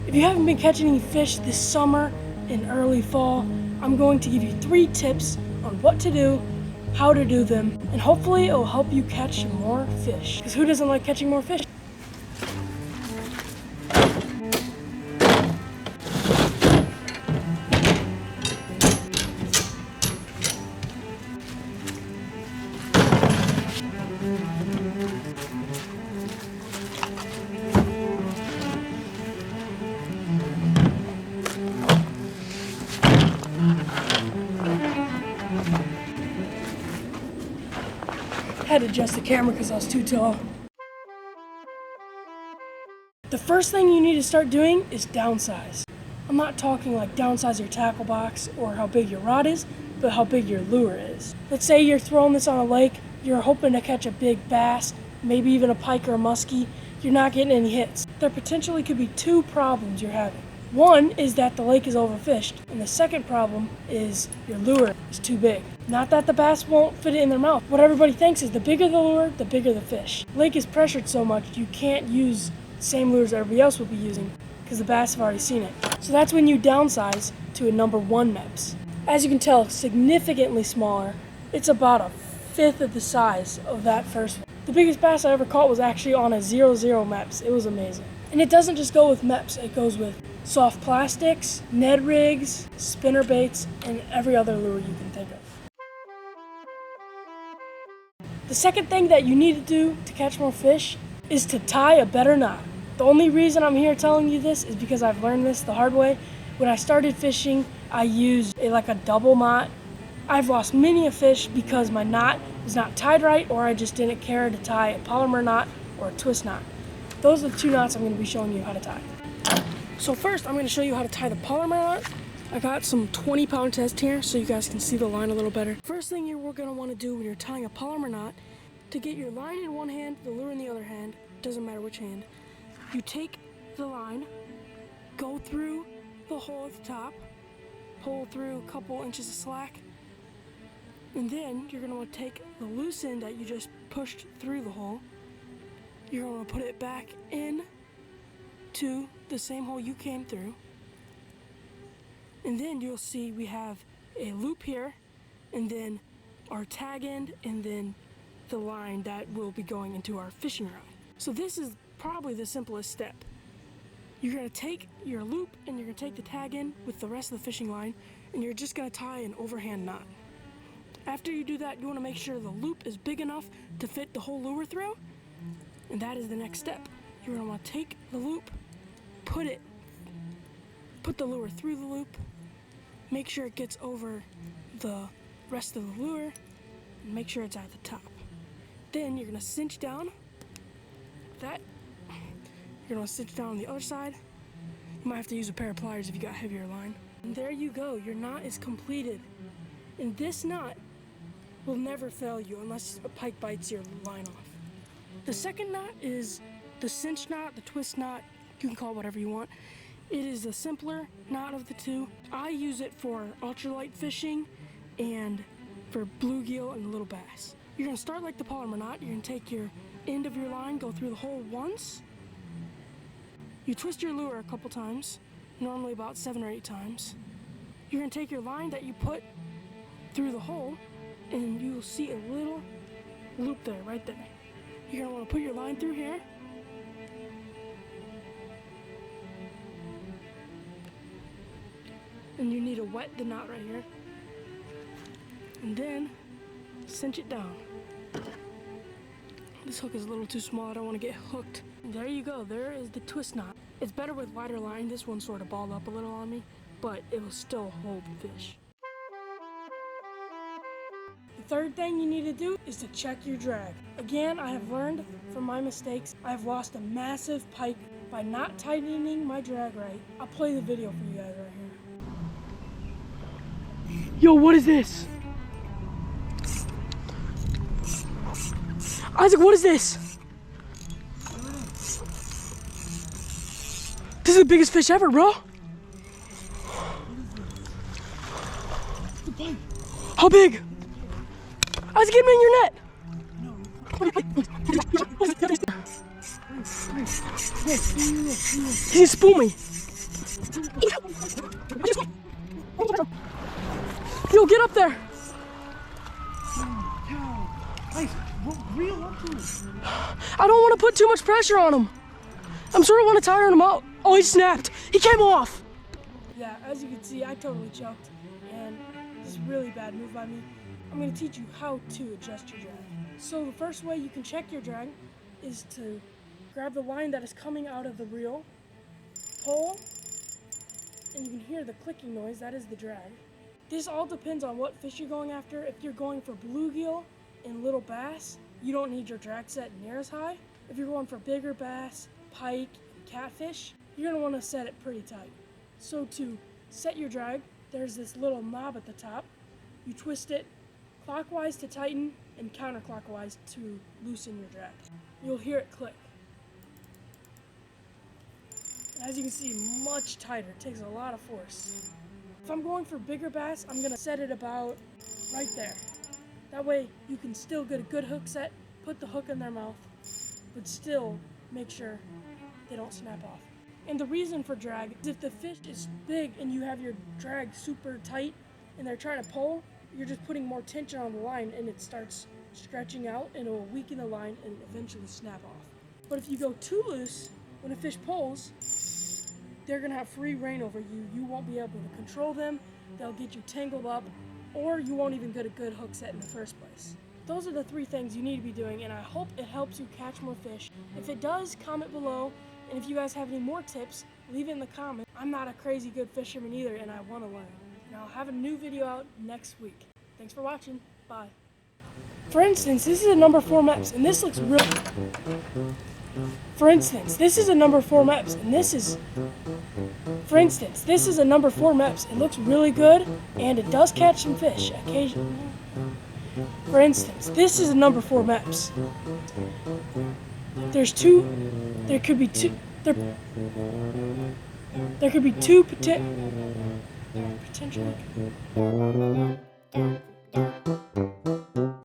If you haven't been catching any fish this summer and early fall, I'm going to give you 3 tips on what to do, how to do them, and hopefully it will help you catch more fish. Because who doesn't like catching more fish? Had to adjust the camera because I was too tall. The first thing you need to start doing is downsize. I'm not talking like downsize your tackle box or how big your rod is, but how big your lure is. Let's say you're throwing this on a lake, you're hoping to catch a big bass, maybe even a pike or a muskie. You're not getting any hits. There potentially could be 2 problems you're having. One is that the lake is overfished, and the second problem is your lure is too big. Not that the bass won't fit it in their mouth. What everybody thinks is the bigger the lure, the bigger the fish. The lake is pressured so much you can't use the same lures everybody else would be using because the bass have already seen it. So that's when you downsize to a number 1 Mepps. As you can tell, significantly smaller. It's about a 1/5 of the size of that first one. The biggest bass I ever caught was actually on a 0.0 Mepps. It was amazing. And it doesn't just go with Mepps, it goes with soft plastics, Ned rigs, spinner baits, and every other lure you can think of. The second thing that you need to do to catch more fish is to tie a better knot. The only reason I'm here telling you this is because I've learned this the hard way. When I started fishing, I used like a double knot. I've lost many a fish because my knot was not tied right, or I just didn't care to tie a polymer knot or a twist knot. Those are the 2 knots I'm going to be showing you how to tie. So first, I'm going to show you how to tie the polymer knot. I got some 20-pound test here so you guys can see the line a little better. First thing you're going to want to do when you're tying a polymer knot, to get your line in one hand, the lure in the other hand, doesn't matter which hand, you take the line, go through the hole at the top, pull through a couple inches of slack, and then you're going to want to take the loose end that you just pushed through the hole, you're going to put it back in to the same hole you came through, and then you'll see we have a loop here, and then our tag end, and then the line that will be going into our fishing rod. So this is probably the simplest step. You're going to take your loop and you're going to take the tag end with the rest of the fishing line, and you're just going to tie an overhand knot. After you do that, you want to make sure the loop is big enough to fit the whole lure through, and that is the next step. You're going to want to take the loop, put the lure through the loop, make sure it gets over the rest of the lure, and make sure it's at the top. Then you're going to cinch down that. You're going to cinch down on the other side. You might have to use a pair of pliers if you got heavier line. And there you go, your knot is completed. And this knot will never fail you unless a pike bites your line off. The second knot is the cinch knot, the twist knot, you can call it whatever you want. It is the simpler knot of the 2. I use it for ultralight fishing and for bluegill and little bass. You're going to start like the polymer knot. You're going to take your end of your line, go through the hole once. You twist your lure a couple times, normally about 7 or 8 times. You're going to take your line that you put through the hole, and you'll see a little loop there, right there. You're going to want to put your line through here. And you need to wet the knot right here. And then cinch it down. This hook is a little too small, I don't want to get hooked. And there you go, there is the twist knot. It's better with lighter line. This one sort of balled up a little on me, but it will still hold the fish. The third thing you need to do is to check your drag. Again, I have learned from my mistakes. I've lost a massive pike by not tightening my drag right. I'll play the video for you guys right here. Yo, what is this? Isaac, what is this? This is the biggest fish ever, bro. How big? Isaac, get me in your net. He's gonna spoon me. Yo, get up there. Nice. Reel up to him. I don't want to put too much pressure on him. I'm sort of want to tire him out. Oh, he snapped. He came off. Yeah, as you can see, I totally choked. And this is a really bad move by me. I'm going to teach you how to adjust your drag. So the first way you can check your drag is to grab the line that is coming out of the reel, pull, and you can hear the clicking noise. That is the drag. This all depends on what fish you're going after. If you're going for bluegill and little bass, you don't need your drag set near as high. If you're going for bigger bass, pike, and catfish, you're going to want to set it pretty tight. So to set your drag, there's this little knob at the top. You twist it clockwise to tighten and counterclockwise to loosen your drag. You'll hear it click. As you can see, much tighter. It takes a lot of force. If I'm going for bigger bass, I'm gonna set it about right there. That way you can still get a good hook set, put the hook in their mouth, but still make sure they don't snap off. And the reason for drag is if the fish is big and you have your drag super tight and they're trying to pull, you're just putting more tension on the line and it starts stretching out and it will weaken the line and eventually snap off. But if you go too loose, when a fish pulls, they're gonna have free reign over you. You won't be able to control them. They'll get you tangled up, or you won't even get a good hook set in the first place. Those are the 3 things you need to be doing, and I hope it helps you catch more fish. If it does, comment below, and if you guys have any more tips, leave it in the comments. I'm not a crazy good fisherman either, and I wanna learn. And I'll have a new video out next week. Thanks for watching. Bye. For instance, this is a number 4 Mepps, and this looks really... For instance, this is a number 4 Mepps, and this is... For instance, this is a number 4 Mepps. It looks really good, and it does catch some fish occasionally. For instance, this is a number 4 Mepps. There could be two potentially.